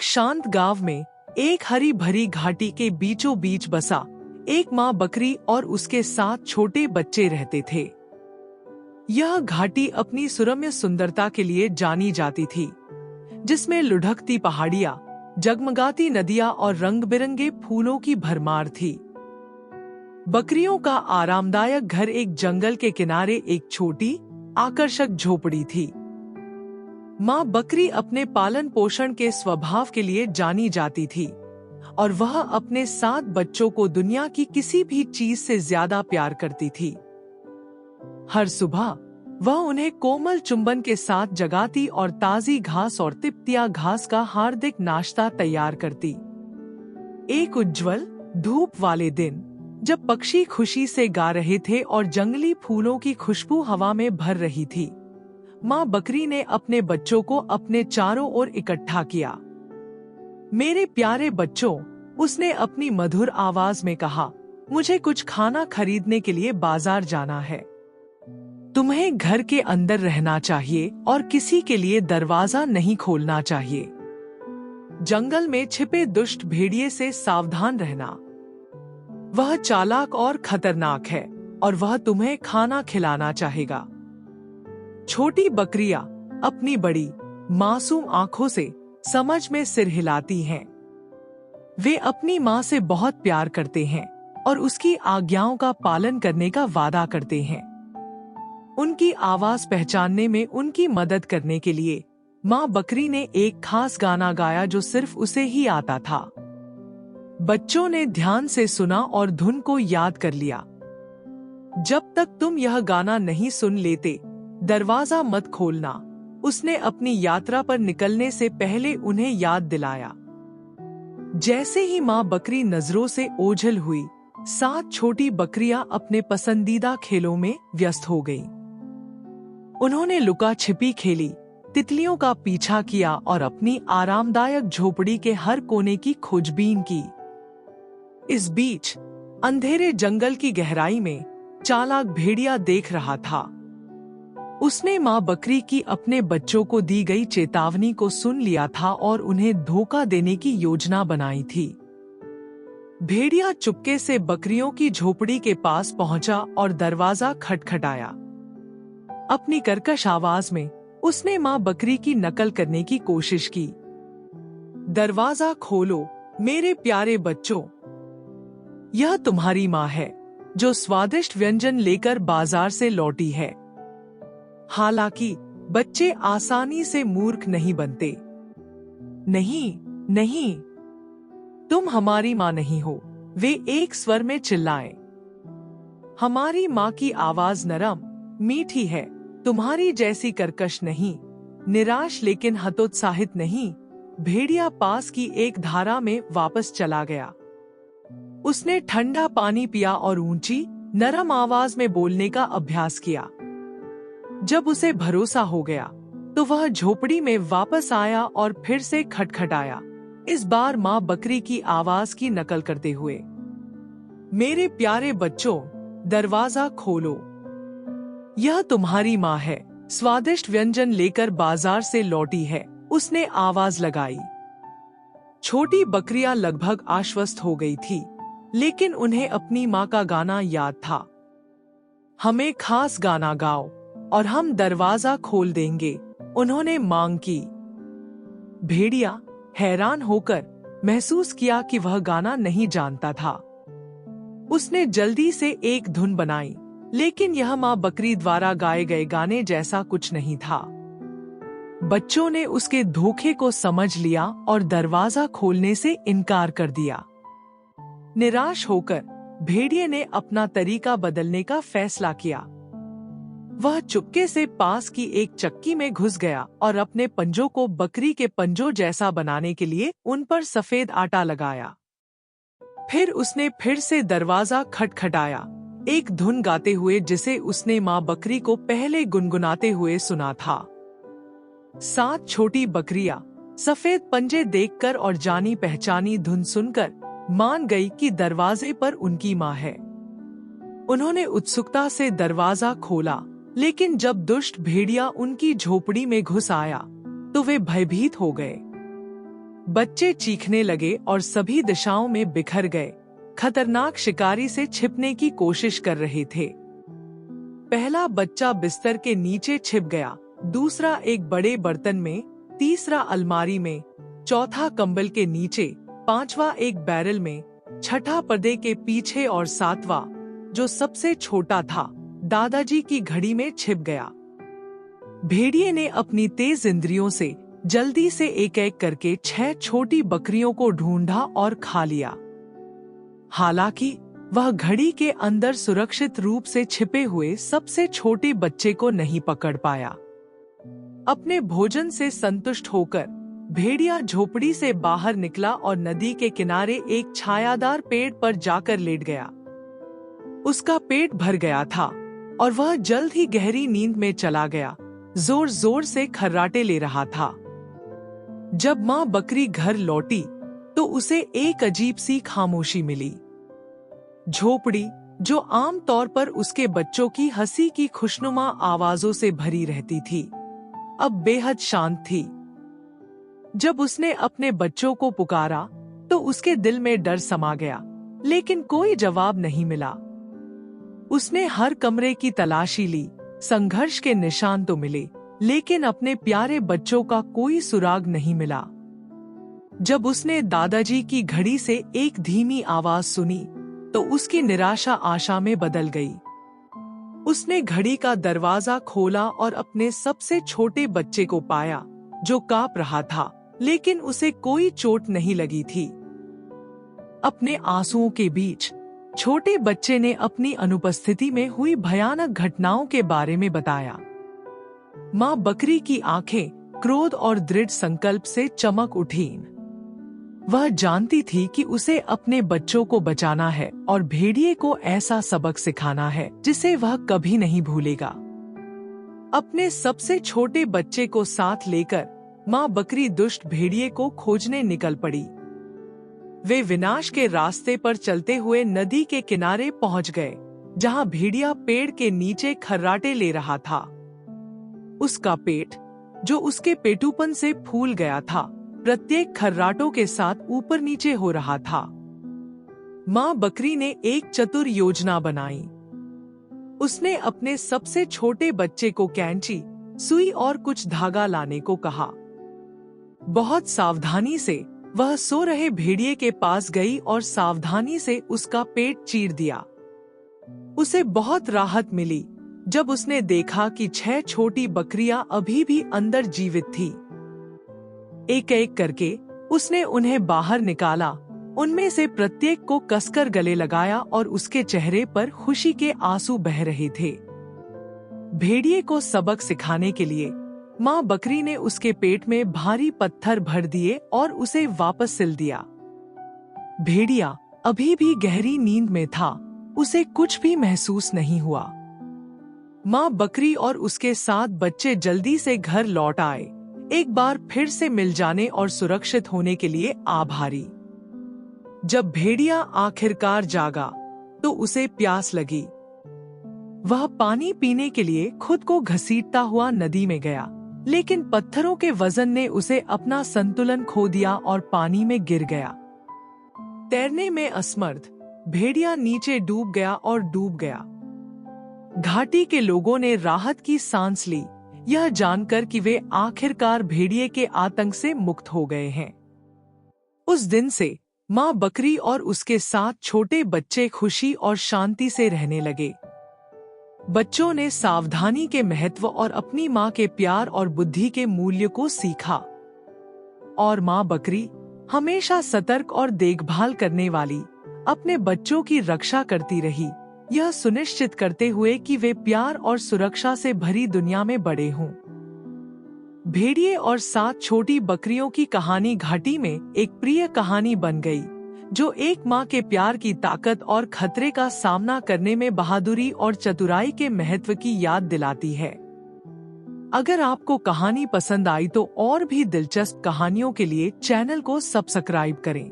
शांत गांव में एक हरी भरी घाटी के बीचों बीच बसा एक माँ बकरी और उसके 7 छोटे बच्चे रहते थे। यह घाटी अपनी सुरम्य सुंदरता के लिए जानी जाती थी, जिसमें लुढ़कती पहाड़ियाँ, जगमगाती नदियाँ और रंग बिरंगे फूलों की भरमार थी। बकरियों का आरामदायक घर एक जंगल के किनारे एक छोटी आकर्षक झोपड़ी थी। माँ बकरी अपने पालन पोषण के स्वभाव के लिए जानी जाती थी और वह अपने 7 बच्चों को दुनिया की किसी भी चीज से ज्यादा प्यार करती थी। हर सुबह वह उन्हें कोमल चुंबन के साथ जगाती और ताजी घास और तिपतिया घास का हार्दिक नाश्ता तैयार करती। एक उज्जवल धूप वाले दिन, जब पक्षी खुशी से गा रहे थे और जंगली फूलों की खुशबू हवा में भर रही थी, माँ बकरी ने अपने बच्चों को अपने चारों ओर इकट्ठा किया। मेरे प्यारे बच्चों, उसने अपनी मधुर आवाज में कहा, मुझे कुछ खाना खरीदने के लिए बाजार जाना है। तुम्हें घर के अंदर रहना चाहिए और किसी के लिए दरवाजा नहीं खोलना चाहिए। जंगल में छिपे दुष्ट भेड़िए से सावधान रहना। वह चालाक और खतरनाक है और वह तुम्हें खाना खिलाना चाहेगा। छोटी बकरियां अपनी बड़ी मासूम आंखों से समझ में सिर हिलाती हैं। वे अपनी माँ से बहुत प्यार करते हैं और उसकी आज्ञाओं का पालन करने का वादा करते हैं। उनकी आवाज पहचानने में उनकी मदद करने के लिए माँ बकरी ने एक खास गाना गाया जो सिर्फ उसे ही आता था। बच्चों ने ध्यान से सुना और धुन को याद कर लिया। जब तक तुम यह गाना नहीं सुन लेते, दरवाजा मत खोलना, उसने अपनी यात्रा पर निकलने से पहले उन्हें याद दिलाया। जैसे ही माँ बकरी नजरों से ओझल हुई, 7 छोटी बकरियां अपने पसंदीदा खेलों में व्यस्त हो गईं। उन्होंने लुका छिपी खेली, तितलियों का पीछा किया और अपनी आरामदायक झोपड़ी के हर कोने की खोजबीन की। इस बीच अंधेरे जंगल की गहराई में चालाक भेड़िया देख रहा था। उसने माँ बकरी की अपने बच्चों को दी गई चेतावनी को सुन लिया था और उन्हें धोखा देने की योजना बनाई थी। भेड़िया चुपके से बकरियों की झोपड़ी के पास पहुंचा और दरवाजा खटखटाया। अपनी कर्कश आवाज में उसने माँ बकरी की नकल करने की कोशिश की। दरवाजा खोलो मेरे प्यारे बच्चों, यह तुम्हारी माँ है जो स्वादिष्ट व्यंजन लेकर बाजार से लौटी है। हालांकि बच्चे आसानी से मूर्ख नहीं बनते। नहीं नहीं, तुम हमारी माँ नहीं हो, वे एक स्वर में चिल्लाए। हमारी माँ की आवाज नरम मीठी है, तुम्हारी जैसी कर्कश नहीं, निराश लेकिन हतोत्साहित नहीं। भेड़िया पास की एक धारा में वापस चला गया। उसने ठंडा पानी पिया और ऊंची नरम आवाज में बोलने का अभ्यास किया। जब उसे भरोसा हो गया तो वह झोपड़ी में वापस आया और फिर से खटखटाया, इस बार माँ बकरी की आवाज की नकल करते हुए। मेरे प्यारे बच्चों, दरवाजा खोलो, यह तुम्हारी माँ है, स्वादिष्ट व्यंजन लेकर बाजार से लौटी है, उसने आवाज लगाई। छोटी बकरियां लगभग आश्वस्त हो गई थी, लेकिन उन्हें अपनी माँ का गाना याद था। हमें खास गाना गाओ और हम दरवाजा खोल देंगे, उन्होंने मांग की। भेड़िया हैरान होकर महसूस किया कि वह गाना नहीं जानता था। उसने जल्दी से एक धुन बनाई, लेकिन यह माँ बकरी द्वारा गाए गए गाने जैसा कुछ नहीं था। बच्चों ने उसके धोखे को समझ लिया और दरवाजा खोलने से इनकार कर दिया। निराश होकर भेड़िए ने अपना तरीका बदलने का फैसला किया। वह चुपके से पास की एक चक्की में घुस गया और अपने पंजों को बकरी के पंजों जैसा बनाने के लिए उन पर सफेद आटा लगाया। फिर उसने फिर से दरवाजा खटखटाया, एक धुन गाते हुए जिसे उसने माँ बकरी को पहले गुनगुनाते हुए सुना था। 7 छोटी बकरियां सफेद पंजे देखकर और जानी पहचानी धुन सुनकर मान गई कि दरवाजे पर उनकी माँ है। उन्होंने उत्सुकता से दरवाजा खोला, लेकिन जब दुष्ट भेड़िया उनकी झोपड़ी में घुस आया तो वे भयभीत हो गए। बच्चे चीखने लगे और सभी दिशाओं में बिखर गए, खतरनाक शिकारी से छिपने की कोशिश कर रहे थे। पहला बच्चा बिस्तर के नीचे छिप गया, दूसरा एक बड़े बर्तन में, तीसरा अलमारी में, चौथा कंबल के नीचे, पांचवा एक बैरल में, छठा पर्दे के पीछे और सातवां, जो सबसे छोटा था, दादाजी की घड़ी में छिप गया। भेड़िए ने अपनी तेज इंद्रियों से जल्दी से एक एक करके 6 छोटी बकरियों को ढूंढा और खा लिया। हालांकि वह घड़ी के अंदर सुरक्षित रूप से छिपे हुए सबसे छोटे बच्चे को नहीं पकड़ पाया। अपने भोजन से संतुष्ट होकर भेड़िया झोपड़ी से बाहर निकला और नदी के किनारे एक छायादार पेड़ पर जाकर लेट गया। उसका पेट भर गया था और वह जल्द ही गहरी नींद में चला गया, जोर जोर से खर्राटे ले रहा था। जब माँ बकरी घर लौटी तो उसे एक अजीब सी खामोशी मिली। झोपड़ी, जो आम तौर पर उसके बच्चों की हंसी की खुशनुमा आवाजों से भरी रहती थी, अब बेहद शांत थी। जब उसने अपने बच्चों को पुकारा तो उसके दिल में डर समा गया, लेकिन कोई जवाब नहीं मिला। उसने हर कमरे की तलाशी ली, संघर्ष के निशान तो मिले, लेकिन अपने प्यारे बच्चों का कोई सुराग नहीं मिला। जब उसने दादाजी की घड़ी से एक धीमी आवाज सुनी तो उसकी निराशा आशा में बदल गई। उसने घड़ी का दरवाजा खोला और अपने सबसे छोटे बच्चे को पाया, जो कांप रहा था, लेकिन उसे कोई चोट नहीं लगी थी। अपने आंसुओं के बीच छोटे बच्चे ने अपनी अनुपस्थिति में हुई भयानक घटनाओं के बारे में बताया। माँ बकरी की आंखें क्रोध और दृढ़ संकल्प से चमक उठीं। वह जानती थी कि उसे अपने बच्चों को बचाना है और भेड़िए को ऐसा सबक सिखाना है जिसे वह कभी नहीं भूलेगा। अपने सबसे छोटे बच्चे को साथ लेकर माँ बकरी दुष्ट भेड़िए को खोजने निकल पड़ी। वे विनाश के रास्ते पर चलते हुए नदी के किनारे पहुंच गए, जहां भेड़िया पेड़ के नीचे खर्राटे ले रहा था। उसका पेट, जो उसके पेटूपन से फूल गया था, प्रत्येक खर्राटों के साथ ऊपर नीचे हो रहा था। माँ बकरी ने एक चतुर योजना बनाई। उसने अपने सबसे छोटे बच्चे को कैंची, सुई और कुछ धागा लाने को कहा। बहुत सावधानी से वह सो रहे भेड़िए के पास गई और सावधानी से उसका पेट चीर दिया। उसे बहुत राहत मिली जब उसने देखा कि 6 छोटी बकरियां अभी भी अंदर जीवित थी। एक एक करके उसने उन्हें बाहर निकाला, उनमें से प्रत्येक को कसकर गले लगाया और उसके चेहरे पर खुशी के आंसू बह रहे थे। भेड़िए को सबक सिखाने के लिए माँ बकरी ने उसके पेट में भारी पत्थर भर दिए और उसे वापस सिल दिया। भेड़िया अभी भी गहरी नींद में था, उसे कुछ भी महसूस नहीं हुआ। माँ बकरी और उसके 7 बच्चे जल्दी से घर लौट आए, एक बार फिर से मिल जाने और सुरक्षित होने के लिए आभारी। जब भेड़िया आखिरकार जागा तो उसे प्यास लगी। वह पानी पीने के लिए खुद को घसीटता हुआ नदी में गया, लेकिन पत्थरों के वजन ने उसे अपना संतुलन खो दिया और पानी में गिर गया। तैरने में असमर्थ भेड़िया नीचे डूब गया और डूब गया। घाटी के लोगों ने राहत की सांस ली, यह जानकर कि वे आखिरकार भेड़िए के आतंक से मुक्त हो गए हैं। उस दिन से माँ बकरी और उसके 7 छोटे बच्चे खुशी और शांति से रहने लगे। बच्चों ने सावधानी के महत्व और अपनी माँ के प्यार और बुद्धि के मूल्य को सीखा, और माँ बकरी हमेशा सतर्क और देखभाल करने वाली अपने बच्चों की रक्षा करती रही, यह सुनिश्चित करते हुए कि वे प्यार और सुरक्षा से भरी दुनिया में बड़े हों। भेड़िए और 7 छोटी बकरियों की कहानी घाटी में एक प्रिय कहानी बन गई, जो एक माँ के प्यार की ताकत और खतरे का सामना करने में बहादुरी और चतुराई के महत्व की याद दिलाती है। अगर आपको कहानी पसंद आई तो और भी दिलचस्प कहानियों के लिए चैनल को सब्सक्राइब करें।